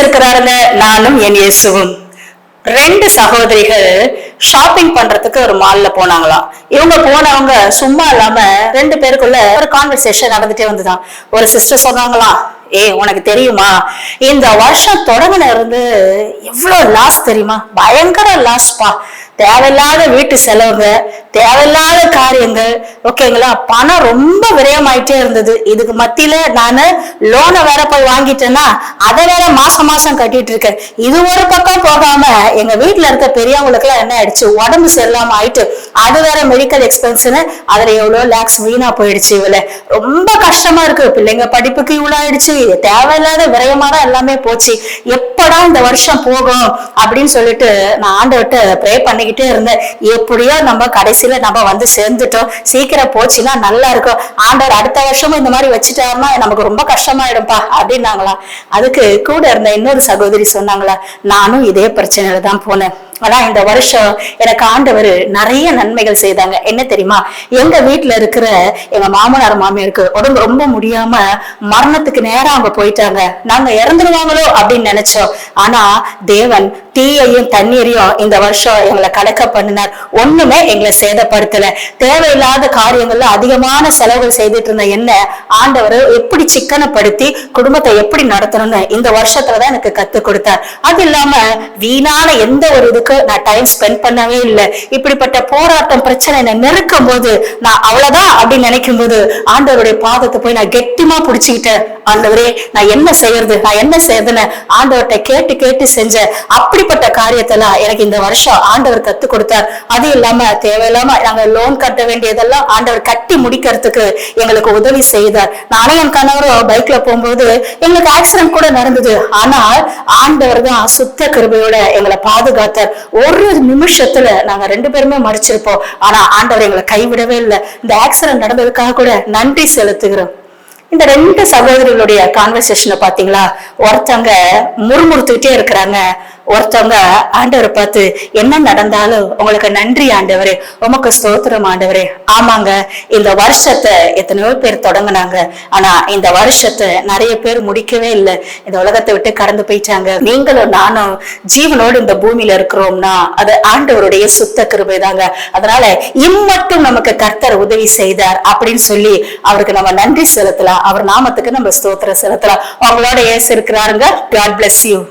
இருக்கிறாருங்க. நானும் என் இயேசுவும். ரெண்டு சகோதரிகள் ஷாப்பிங் பண்றதுக்கு ஒரு மால்ல போனாங்களாம். இவங்க போனவங்க சும்மா இல்லாம ரெண்டு பேருக்குள்ள ஒரு கான்வர்சேஷன் நடந்துட்டே வந்துதான். ஒரு சிஸ்டர் சொன்னாங்களாம், உனக்கு தெரியுமா, இந்த வருஷம் தொடங்கின இருந்து எவ்வளவு லாஸ் தெரியுமா, பயங்கர லாஸ்பா, தேவையில்லாத வீட்டு செலவுங்க, தேவையில்லாத காரியங்கள், ஓகேங்களா, பணம் ரொம்ப விரயமாயிட்டே இருந்தது. இதுக்கு மத்தியில நானு லோனை வேற போய் வாங்கிட்டேன்னா அதை வேற மாசம் மாசம் கட்டிட்டு இருக்கேன். இது ஒரு பக்கம் போகாம எங்க வீட்டுல இருக்க பெரியவங்களுக்கு எல்லாம் என்ன ஆயிடுச்சு, உடம்பு சரியில்லாம ஆயிட்டு அது வேற மெடிக்கல் எக்ஸ்பென்ஸ்னு அதுல எவ்வளவு லேக்ஸ் வீணா போயிடுச்சு. இவள ரொம்ப கஷ்டமா இருக்கு, பிள்ளைங்க படிப்புக்கு இவ்வளவு ஆயிடுச்சு, தேவையில்லாத விரயமா தான் எல்லாமே போச்சு, எப்படா இந்த வருஷம் போகும் அப்படின்னு சொல்லிட்டு நான் ஆண்டவர்கிட்ட ப்ரே பண்ணிக்கிட்டே இருந்தேன். எப்படியோ நம்ம கடைசியில நம்ம வந்து சேர்ந்துட்டோம், சீக்கிரம் போச்சுன்னா நல்லா இருக்கும், ஆண்டவர் அடுத்த வருஷமும் இந்த மாதிரி வச்சுட்டாருன்னா நமக்கு ரொம்ப கஷ்டமாயிடும்பா அப்படின்னாங்களா. அதுக்கு கூட இருந்த இன்னொரு சகோதரி சொன்னாங்களா, நானும் இதே பிரச்சனையில தான் போனேன், ஆனா இந்த வருஷம் எனக்கு ஆண்டவர் நிறைய நன்மைகள் செய்தாங்க. என்ன தெரியுமா, எங்க வீட்டுல இருக்கிற எங்க மாமனார் மாமியாருக்கு உடம்பு ரொம்ப முடியாம மரணத்துக்கு நேரம் அவங்க போயிட்டாங்க. நாங்க இறந்துருவாங்களோ அப்படின்னு நினைச்சோம். ஆனா தேவன் தீயையும் தண்ணீரையும் இந்த வருஷம் எங்களை கடக்க பண்ணினார். ஒண்ணுமே எங்களை சேதப்படுத்தல. தேவையில்லாத காரியங்கள்ல அதிகமான செலவுகள் செய்துட்டு இருந்த என்ன ஆண்டவர் எப்படி சிக்கனப்படுத்தி குடும்பத்தை எப்படி நடத்தணும்னு இந்த வருஷத்துலதான் எனக்கு கத்து கொடுத்தார். அது இல்லாம வீணான எந்த ஒரு இதுக்கு நான் டைம் ஸ்பெண்ட் பண்ணவே இல்லை. இப்படிப்பட்ட போராட்டம் பிரச்சனை என்ன நெருக்கும் போது நான் அவ்வளவுதான் அப்படின்னு நினைக்கும் போது ஆண்டவருடைய பாதத்தை போய் நான் கெட்டிமா புடிச்சுக்கிட்டேன். ஆண்டவரே, நான் என்ன செய்யறதுன்னு ஆண்டவர்கிட்ட கேட்டு கேட்டு செஞ்சேன். அப்படிப்பட்ட காரியத்தெல்லாம் எனக்கு இந்த வருஷம் ஆண்டவர் கத்து கொடுத்தார். அது இல்லாம தேவையில்லாம நாங்க லோன் கட்ட வேண்டியதெல்லாம் ஆண்டவர் கட்டி முடிக்கிறதுக்கு எங்களுக்கு உதவி செய்தார். நானே என் கணவரும் பைக்ல போகும்போது எங்களுக்கு ஆக்சிடென்ட் கூட நடந்தது. ஆனால் ஆண்டவர் தான் சுத்த கிருபையோட எங்களை பாதுகாத்தார். ஒரு நிமிஷத்துல நாங்க ரெண்டு பேருமே மறிச்சிருப்போம். ஆனா ஆண்டவர் எங்களை கைவிடவே இல்லை. இந்த ஆக்சிடென்ட் நடந்ததுக்காக கூட நன்றி செலுத்துகிறோம். இந்த ரெண்டு சகோதரிகளுடைய கான்வர்சேஷனை பாத்தீங்களா, ஒருத்தவங்க முறுமுறுத்துக்கிட்டே இருக்கிறாங்க, ஒருத்தவங்க ஆண்டவரை பார்த்து என்ன நடந்தாலும் உங்களுக்கு நன்றி ஆண்டவரே, உமக்கு ஸ்தோத்திரம் ஆண்டவரே. ஆமாங்க, இந்த வருஷத்தை எத்தனையோ பேர் தொடங்கினாங்க, ஆனா இந்த வருஷத்தை நிறைய பேர் முடிக்கவே இல்லை, இந்த உலகத்தை விட்டு கடந்து போயிட்டாங்க. நீங்களும் நானும் ஜீவனோடு இந்த பூமியில இருக்கிறோம்னா அது ஆண்டவருடைய சுத்த கிருபை தாங்க. அதனால இம்மட்டும் நமக்கு கர்த்தர் உதவி செய்தார் அப்படின்னு சொல்லி அவருக்கு நம்ம நன்றி செலுத்தலாம். அவர் நாமத்துக்கு நம்ம ஸ்தோத்திரம் செலுத்தலாம். அவங்களோட ஏசு இருக்கிறாருங்க. God bless you.